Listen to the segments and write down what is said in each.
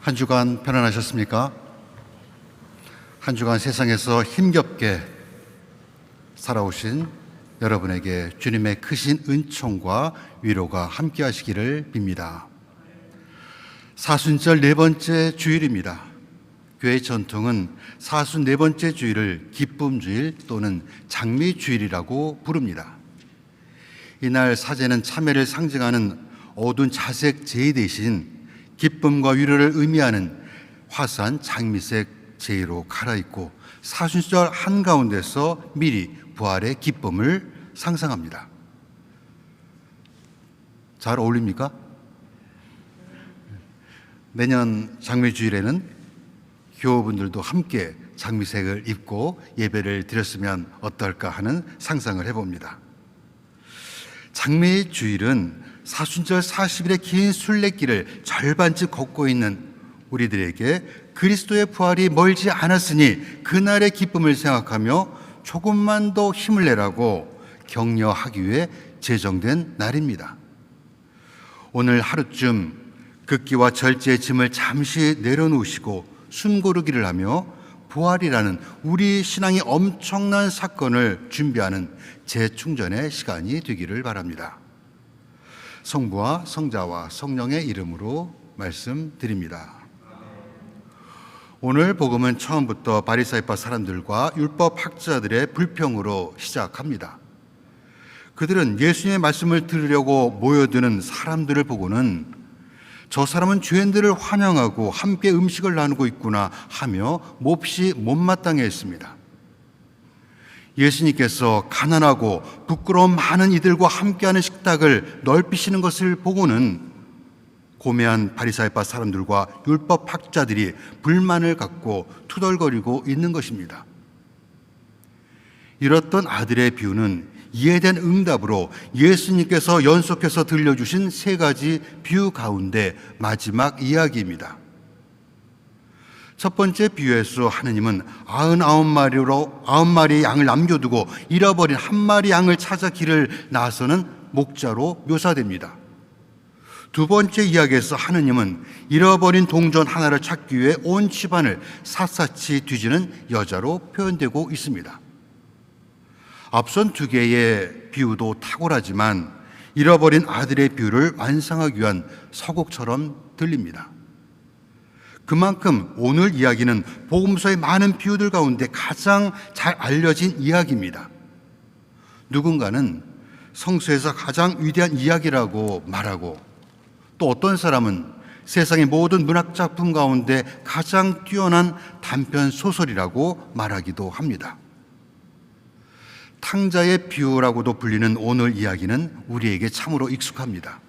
한 주간 편안하셨습니까? 한 주간 세상에서 힘겹게 살아오신 여러분에게 주님의 크신 은총과 위로가 함께 하시기를 빕니다. 사순절 네 번째 주일입니다. 교회 전통은 사순 네 번째 주일을 기쁨주일 또는 장미주일이라고 부릅니다. 이날 사제는 참회를 상징하는 어두운 자색 제의 대신 기쁨과 위로를 의미하는 화사한 장미색 제의로 갈아입고 사순절 한가운데서 미리 부활의 기쁨을 상상합니다. 잘 어울립니까? 내년 장미주일에는 교우분들도 함께 장미색을 입고 예배를 드렸으면 어떨까 하는 상상을 해봅니다. 장미주일은 사순절 40일의 긴 순례길을 절반쯤 걷고 있는 우리들에게 그리스도의 부활이 멀지 않았으니 그날의 기쁨을 생각하며 조금만 더 힘을 내라고 격려하기 위해 제정된 날입니다. 오늘 하루쯤 극기와 절제의 짐을 잠시 내려놓으시고 숨고르기를 하며 부활이라는 우리 신앙의 엄청난 사건을 준비하는 재충전의 시간이 되기를 바랍니다. 성부와 성자와 성령의 이름으로 말씀드립니다. 오늘 복음은 처음부터 바리사이파 사람들과 율법 학자들의 불평으로 시작합니다. 그들은 예수님의 말씀을 들으려고 모여드는 사람들을 보고는 저 사람은 죄인들을 환영하고 함께 음식을 나누고 있구나 하며 몹시 못마땅해 했습니다. 예수님께서 가난하고 부끄러운 많은 이들과 함께하는 식탁을 넓히시는 것을 보고는 고매한 바리사이파 사람들과 율법 학자들이 불만을 갖고 투덜거리고 있는 것입니다. 이렇던 아들의 비유는 이에 대한 응답으로 예수님께서 연속해서 들려주신 세 가지 비유 가운데 마지막 이야기입니다. 첫 번째 비유에서 하느님은 99마리의 양을 남겨두고 잃어버린 한 마리 양을 찾아 길을 나서는 목자로 묘사됩니다. 두 번째 이야기에서 하느님은 잃어버린 동전 하나를 찾기 위해 온 집안을 샅샅이 뒤지는 여자로 표현되고 있습니다. 앞선 두 개의 비유도 탁월하지만 잃어버린 아들의 비유를 완성하기 위한 서곡처럼 들립니다. 그만큼 오늘 이야기는 복음서의 많은 비유들 가운데 가장 잘 알려진 이야기입니다. 누군가는 성서에서 가장 위대한 이야기라고 말하고 또 어떤 사람은 세상의 모든 문학작품 가운데 가장 뛰어난 단편 소설이라고 말하기도 합니다. 탕자의 비유라고도 불리는 오늘 이야기는 우리에게 참으로 익숙합니다.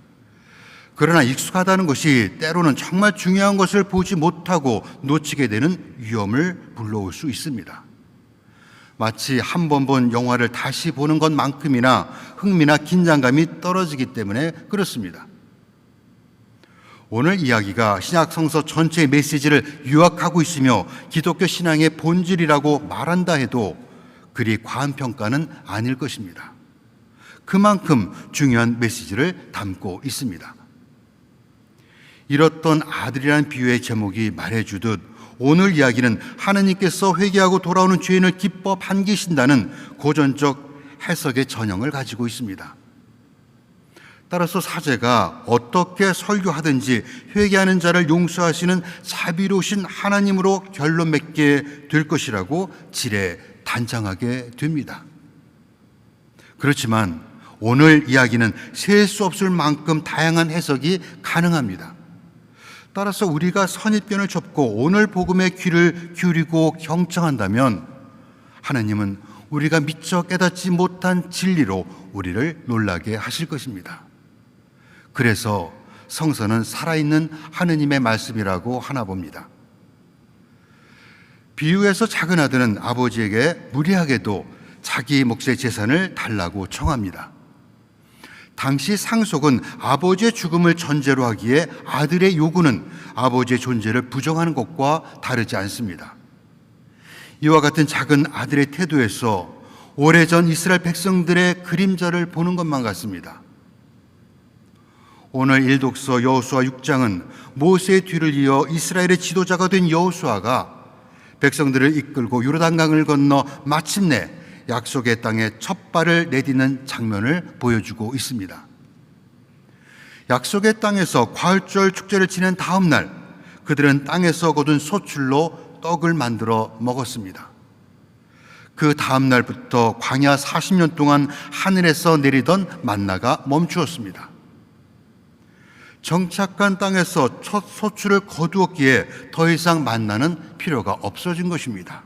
그러나 익숙하다는 것이 때로는 정말 중요한 것을 보지 못하고 놓치게 되는 위험을 불러올 수 있습니다. 마치 한 번 본 영화를 다시 보는 것만큼이나 흥미나 긴장감이 떨어지기 때문에 그렇습니다. 오늘 이야기가 신약 성서 전체의 메시지를 요약하고 있으며 기독교 신앙의 본질이라고 말한다 해도 그리 과한 평가는 아닐 것입니다. 그만큼 중요한 메시지를 담고 있습니다. 이렇던 아들이라는 비유의 제목이 말해주듯 오늘 이야기는 하느님께서 회개하고 돌아오는 죄인을 기뻐 반기신다는 고전적 해석의 전형을 가지고 있습니다. 따라서 사제가 어떻게 설교하든지 회개하는 자를 용서하시는 자비로우신 하나님으로 결론 맺게 될 것이라고 지레 단정하게 됩니다. 그렇지만 오늘 이야기는 셀 수 없을 만큼 다양한 해석이 가능합니다. 따라서 우리가 선입견을 접고 오늘 복음의 귀를 기울이고 경청한다면 하나님은 우리가 미처 깨닫지 못한 진리로 우리를 놀라게 하실 것입니다. 그래서 성서는 살아있는 하느님의 말씀이라고 하나 봅니다. 비유에서 작은 아들은 아버지에게 무리하게도 자기 몫의 재산을 달라고 청합니다. 당시 상속은 아버지의 죽음을 전제로 하기에 아들의 요구는 아버지의 존재를 부정하는 것과 다르지 않습니다. 이와 같은 작은 아들의 태도에서 오래전 이스라엘 백성들의 그림자를 보는 것만 같습니다. 오늘 일독서 여호수아 6장은 모세의 뒤를 이어 이스라엘의 지도자가 된 여호수아가 백성들을 이끌고 요르단강을 건너 마침내 약속의 땅에 첫 발을 내딛는 장면을 보여주고 있습니다. 약속의 땅에서 과일절 축제를 지낸 다음 날 그들은 땅에서 거둔 소출로 떡을 만들어 먹었습니다. 그 다음 날부터 광야 40년 동안 하늘에서 내리던 만나가 멈추었습니다. 정착한 땅에서 첫 소출을 거두었기에 더 이상 만나는 필요가 없어진 것입니다.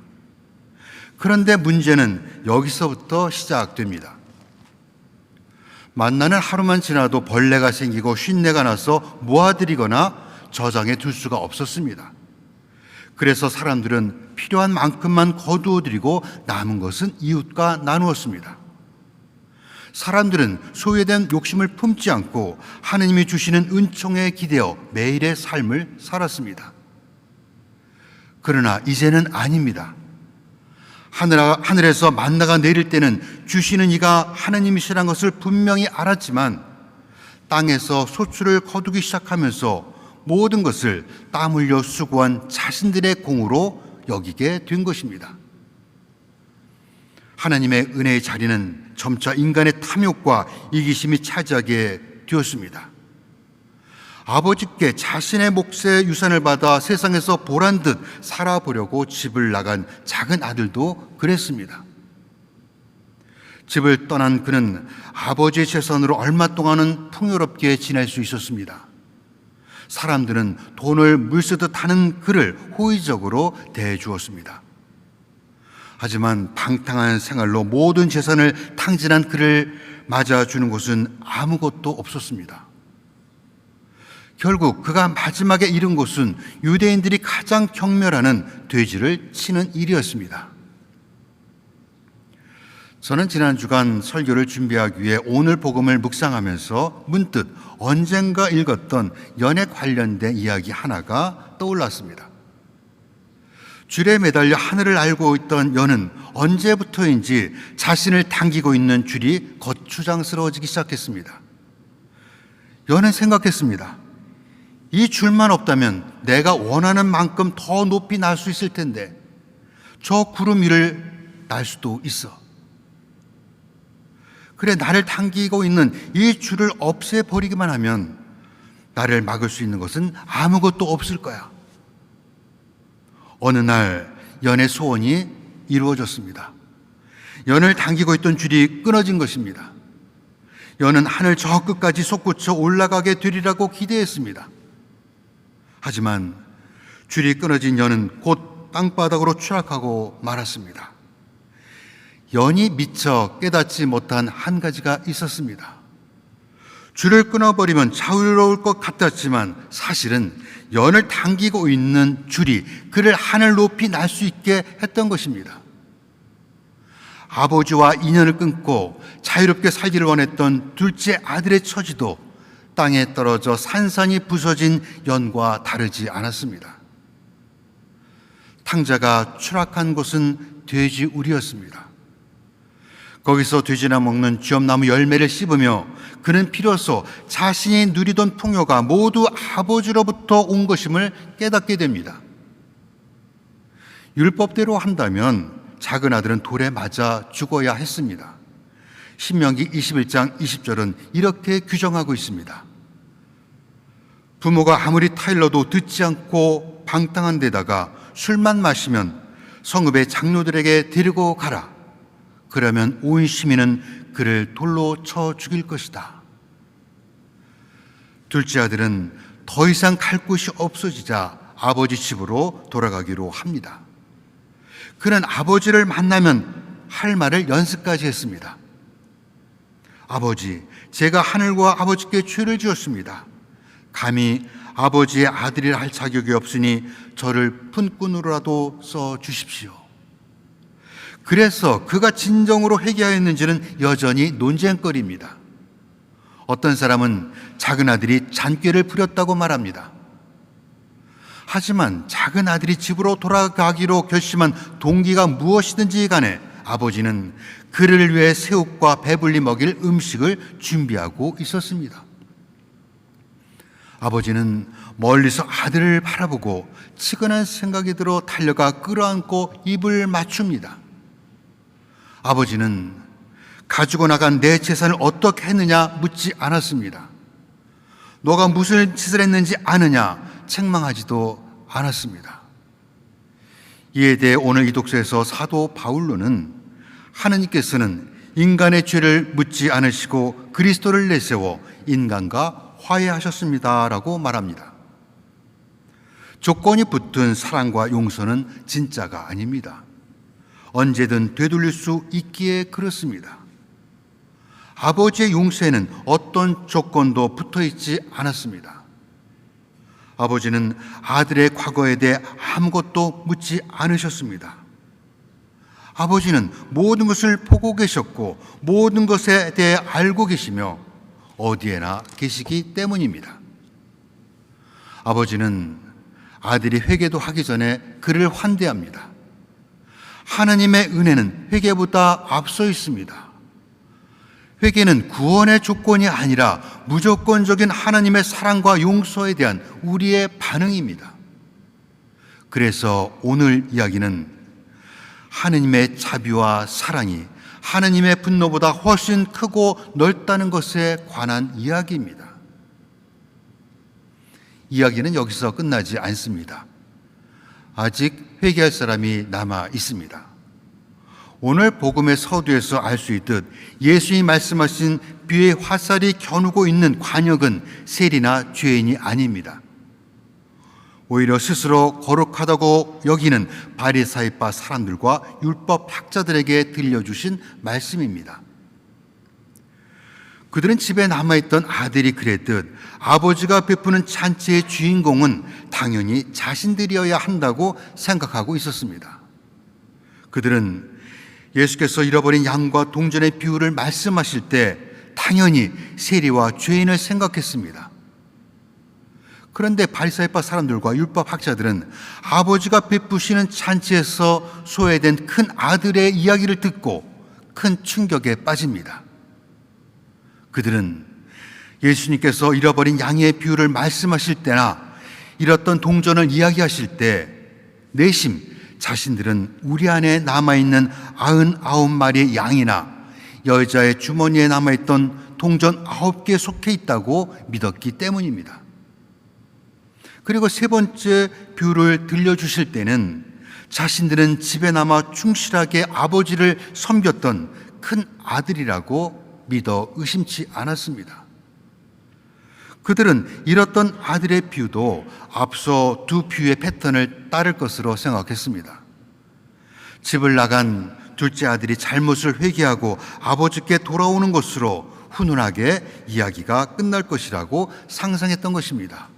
그런데 문제는 여기서부터 시작됩니다. 만나는 하루만 지나도 벌레가 생기고 쉰내가 나서 모아들이거나 저장해 둘 수가 없었습니다. 그래서 사람들은 필요한 만큼만 거두어들이고 남은 것은 이웃과 나누었습니다. 사람들은 소유에 욕심을 품지 않고 하느님이 주시는 은총에 기대어 매일의 삶을 살았습니다. 그러나 이제는 아닙니다. 하늘에서 만나가 내릴 때는 주시는 이가 하느님이시라는 것을 분명히 알았지만 땅에서 소출을 거두기 시작하면서 모든 것을 땀 흘려 수고한 자신들의 공으로 여기게 된 것입니다. 하나님의 은혜의 자리는 점차 인간의 탐욕과 이기심이 차지하게 되었습니다. 아버지께 자신의 몫의 유산을 받아 세상에서 보란 듯 살아보려고 집을 나간 작은 아들도 그랬습니다. 집을 떠난 그는 아버지의 재산으로 얼마 동안은 풍요롭게 지낼 수 있었습니다. 사람들은 돈을 물쓰듯 하는 그를 호의적으로 대해주었습니다. 하지만 방탕한 생활로 모든 재산을 탕진한 그를 맞아주는 곳은 아무것도 없었습니다. 결국 그가 마지막에 이른 곳은 유대인들이 가장 경멸하는 돼지를 치는 일이었습니다. 저는 지난 주간 설교를 준비하기 위해 오늘 복음을 묵상하면서 문득 언젠가 읽었던 연에 관련된 이야기 하나가 떠올랐습니다. 줄에 매달려 하늘을 알고 있던 연은 언제부터인지 자신을 당기고 있는 줄이 거추장스러워지기 시작했습니다. 연은 생각했습니다. 이 줄만 없다면 내가 원하는 만큼 더 높이 날 수 있을 텐데 저 구름 위를 날 수도 있어. 그래, 나를 당기고 있는 이 줄을 없애버리기만 하면 나를 막을 수 있는 것은 아무것도 없을 거야. 어느 날 연의 소원이 이루어졌습니다. 연을 당기고 있던 줄이 끊어진 것입니다. 연은 하늘 저 끝까지 솟구쳐 올라가게 되리라고 기대했습니다. 하지만 줄이 끊어진 연은 곧 땅바닥으로 추락하고 말았습니다. 연이 미처 깨닫지 못한 한 가지가 있었습니다. 줄을 끊어버리면 자유로울 것 같았지만 사실은 연을 당기고 있는 줄이 그를 하늘 높이 날 수 있게 했던 것입니다. 아버지와 인연을 끊고 자유롭게 살기를 원했던 둘째 아들의 처지도 땅에 떨어져 산산이 부서진 연과 다르지 않았습니다. 탕자가 추락한 곳은 돼지 우리였습니다. 거기서 돼지나 먹는 쥐엄나무 열매를 씹으며 그는 비로소 자신이 누리던 풍요가 모두 아버지로부터 온 것임을 깨닫게 됩니다. 율법대로 한다면 작은 아들은 돌에 맞아 죽어야 했습니다. 신명기 21장 20절은 이렇게 규정하고 있습니다. 부모가 아무리 타일러도 듣지 않고 방탕한 데다가 술만 마시면 성읍의 장로들에게 데리고 가라. 그러면 온 시민은 그를 돌로 쳐 죽일 것이다. 둘째 아들은 더 이상 갈 곳이 없어지자 아버지 집으로 돌아가기로 합니다. 그는 아버지를 만나면 할 말을 연습까지 했습니다. 아버지, 제가 하늘과 아버지께 죄를 지었습니다. 감히 아버지의 아들이라 할 자격이 없으니 저를 푼꾼으로라도 써 주십시오. 그래서 그가 진정으로 회개하였는지는 여전히 논쟁거리입니다. 어떤 사람은 작은 아들이 잔꾀를 부렸다고 말합니다. 하지만 작은 아들이 집으로 돌아가기로 결심한 동기가 무엇이든지 간에 아버지는 그를 위해 새우과 배불리 먹일 음식을 준비하고 있었습니다. 아버지는 멀리서 아들을 바라보고 치근한 생각이 들어 달려가 끌어안고 입을 맞춥니다. 아버지는 가지고 나간 내 재산을 어떻게 했느냐 묻지 않았습니다. 너가 무슨 짓을 했는지 아느냐 책망하지도 않았습니다. 이에 대해 오늘 이 독서에서 사도 바울로는 하느님께서는 인간의 죄를 묻지 않으시고 그리스도를 내세워 인간과 화해하셨습니다라고 말합니다. 조건이 붙은 사랑과 용서는 진짜가 아닙니다. 언제든 되돌릴 수 있기에 그렇습니다. 아버지의 용서에는 어떤 조건도 붙어 있지 않았습니다. 아버지는 아들의 과거에 대해 아무것도 묻지 않으셨습니다. 아버지는 모든 것을 보고 계셨고 모든 것에 대해 알고 계시며 어디에나 계시기 때문입니다. 아버지는 아들이 회개도 하기 전에 그를 환대합니다. 하나님의 은혜는 회개보다 앞서 있습니다. 회개는 구원의 조건이 아니라 무조건적인 하나님의 사랑과 용서에 대한 우리의 반응입니다. 그래서 오늘 이야기는 하나님의 자비와 사랑이 하나님의 분노보다 훨씬 크고 넓다는 것에 관한 이야기입니다. 이야기는 여기서 끝나지 않습니다. 아직 회개할 사람이 남아 있습니다. 오늘 복음의 서두에서 알 수 있듯 예수님이 말씀하신 비의 화살이 겨누고 있는 관역은 세리나 죄인이 아닙니다. 오히려 스스로 거룩하다고 여기는 바리사이파 사람들과 율법 학자들에게 들려주신 말씀입니다. 그들은 집에 남아있던 아들이 그랬듯 아버지가 베푸는 잔치의 주인공은 당연히 자신들이어야 한다고 생각하고 있었습니다. 그들은 예수께서 잃어버린 양과 동전의 비유를 말씀하실 때 당연히 세리와 죄인을 생각했습니다. 그런데 바리사이파 사람들과 율법 학자들은 아버지가 베푸시는 잔치에서 소외된 큰 아들의 이야기를 듣고 큰 충격에 빠집니다. 그들은 예수님께서 잃어버린 양의 비유를 말씀하실 때나 잃었던 동전을 이야기하실 때 내심 자신들은 우리 안에 남아있는 99마리의 양이나 여자의 주머니에 남아있던 동전 9개에 속해 있다고 믿었기 때문입니다. 그리고 세 번째 비유를 들려주실 때는 자신들은 집에 남아 충실하게 아버지를 섬겼던 큰 아들이라고 믿어 의심치 않았습니다. 그들은 잃었던 아들의 비유도 앞서 두 비유의 패턴을 따를 것으로 생각했습니다. 집을 나간 둘째 아들이 잘못을 회개하고 아버지께 돌아오는 것으로 훈훈하게 이야기가 끝날 것이라고 상상했던 것입니다.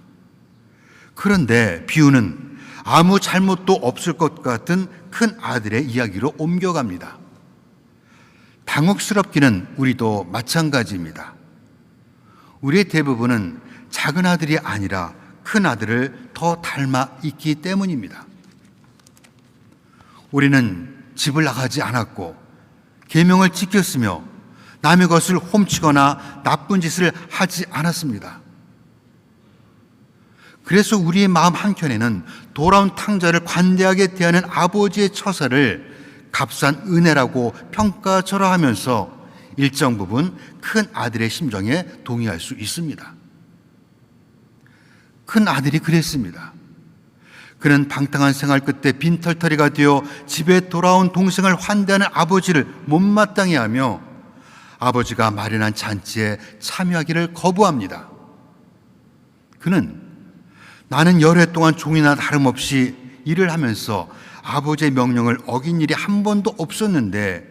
그런데 비유는 아무 잘못도 없을 것 같은 큰 아들의 이야기로 옮겨갑니다. 당혹스럽기는 우리도 마찬가지입니다. 우리의 대부분은 작은 아들이 아니라 큰 아들을 더 닮아 있기 때문입니다. 우리는 집을 나가지 않았고 계명을 지켰으며 남의 것을 훔치거나 나쁜 짓을 하지 않았습니다. 그래서 우리의 마음 한켠에는 돌아온 탕자를 관대하게 대하는 아버지의 처사를 값싼 은혜라고 평가절하하면서 일정 부분 큰 아들의 심정에 동의할 수 있습니다. 큰 아들이 그랬습니다. 그는 방탕한 생활 끝에 빈털터리가 되어 집에 돌아온 동생을 환대하는 아버지를 못마땅해 하며 아버지가 마련한 잔치에 참여하기를 거부합니다. 그는 나는 열흘 동안 종이나 다름없이 일을 하면서 아버지의 명령을 어긴 일이 한 번도 없었는데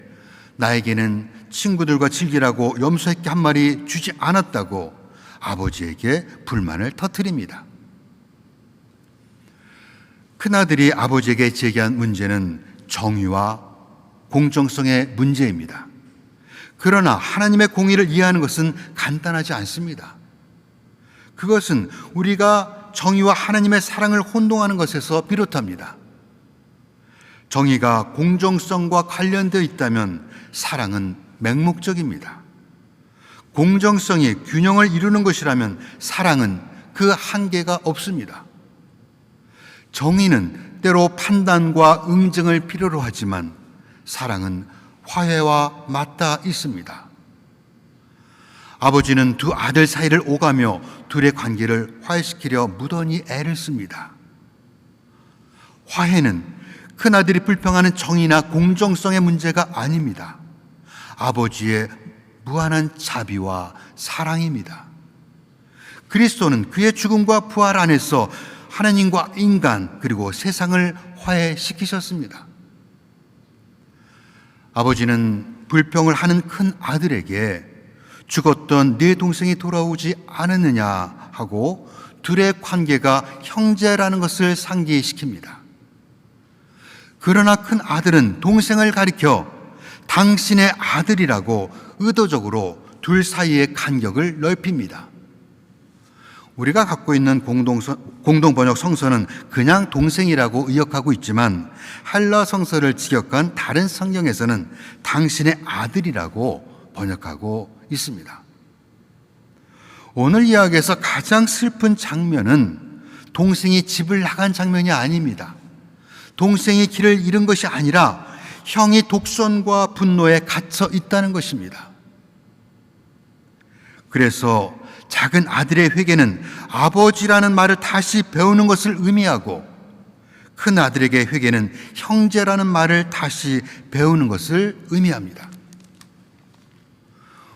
나에게는 친구들과 즐기라고 염소새끼 한 마리 주지 않았다고 아버지에게 불만을 터뜨립니다. 큰아들이 아버지에게 제기한 문제는 정의와 공정성의 문제입니다. 그러나 하나님의 공의를 이해하는 것은 간단하지 않습니다. 그것은 우리가 정의와 하나님의 사랑을 혼동하는 것에서 비롯합니다. 정의가 공정성과 관련되어 있다면 사랑은 맹목적입니다. 공정성이 균형을 이루는 것이라면 사랑은 그 그 한계가 없습니다. 정의는 때로 판단과 응징을 필요로 하지만 사랑은 화해와 맞닿아 있습니다. 아버지는 두 아들 사이를 오가며 둘의 관계를 화해시키려 무던히 애를 씁니다. 화해는 큰아들이 불평하는 정의나 공정성의 문제가 아닙니다. 아버지의 무한한 자비와 사랑입니다. 그리스도는 그의 죽음과 부활 안에서 하나님과 인간 그리고 세상을 화해시키셨습니다. 아버지는 불평을 하는 큰 아들에게 죽었던 네 동생이 돌아오지 않았느냐 하고 둘의 관계가 형제라는 것을 상기시킵니다. 그러나 큰 아들은 동생을 가리켜 당신의 아들이라고 의도적으로 둘 사이의 간격을 넓힙니다. 우리가 갖고 있는 공동번역 성서는 그냥 동생이라고 의역하고 있지만 헬라 성서를 직역한 다른 성경에서는 당신의 아들이라고 번역하고 있습니다. 오늘 이야기에서 가장 슬픈 장면은 동생이 집을 나간 장면이 아닙니다. 동생이 길을 잃은 것이 아니라 형이 독선과 분노에 갇혀 있다는 것입니다. 그래서 작은 아들의 회개는 아버지라는 말을 다시 배우는 것을 의미하고 큰 아들에게 회개는 형제라는 말을 다시 배우는 것을 의미합니다.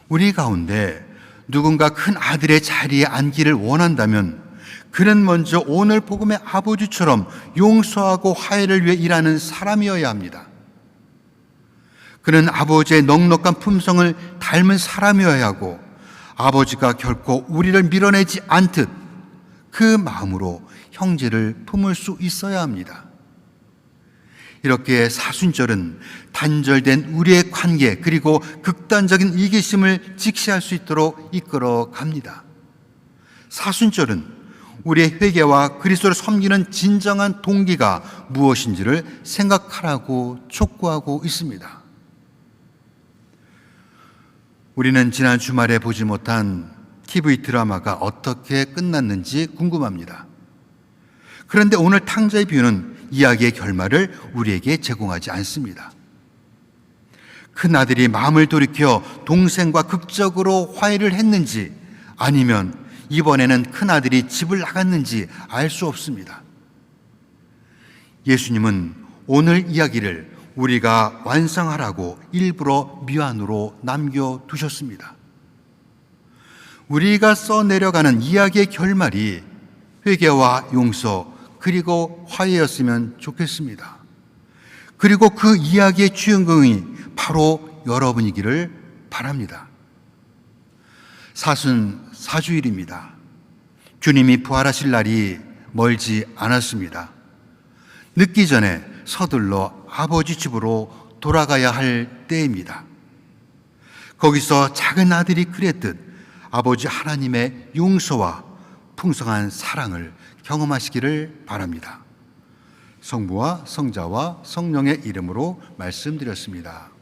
우리 가운데 누군가 큰 아들의 자리에 앉기를 원한다면 그는 먼저 오늘 복음의 아버지처럼 용서하고 화해를 위해 일하는 사람이어야 합니다. 그는 아버지의 넉넉한 품성을 닮은 사람이어야 하고 아버지가 결코 우리를 밀어내지 않듯 그 마음으로 형제를 품을 수 있어야 합니다. 이렇게 사순절은 단절된 우리의 관계 그리고 극단적인 이기심을 직시할 수 있도록 이끌어 갑니다. 사순절은 우리의 회개와 그리스도를 섬기는 진정한 동기가 무엇인지를 생각하라고 촉구하고 있습니다. 우리는 지난 주말에 보지 못한 TV 드라마가 어떻게 끝났는지 궁금합니다. 그런데 오늘 탕자의 비유는 이야기의 결말을 우리에게 제공하지 않습니다. 큰아들이 마음을 돌이켜 동생과 극적으로 화해를 했는지 아니면 이번에는 큰아들이 집을 나갔는지 알 수 없습니다. 예수님은 오늘 이야기를 우리가 완성하라고 일부러 미완으로 남겨두셨습니다. 우리가 써내려가는 이야기의 결말이 회개와 용서 그리고 화해였으면 좋겠습니다. 그리고 그 이야기의 주인공이 바로 여러분이기를 바랍니다. 사순사주일입니다. 주님이 부활하실 날이 멀지 않았습니다. 늦기 전에 서둘러 아버지 집으로 돌아가야 할 때입니다. 거기서 작은 아들이 그랬듯 아버지 하나님의 용서와 풍성한 사랑을 경험하시기를 바랍니다. 성부와 성자와 성령의 이름으로 말씀드렸습니다.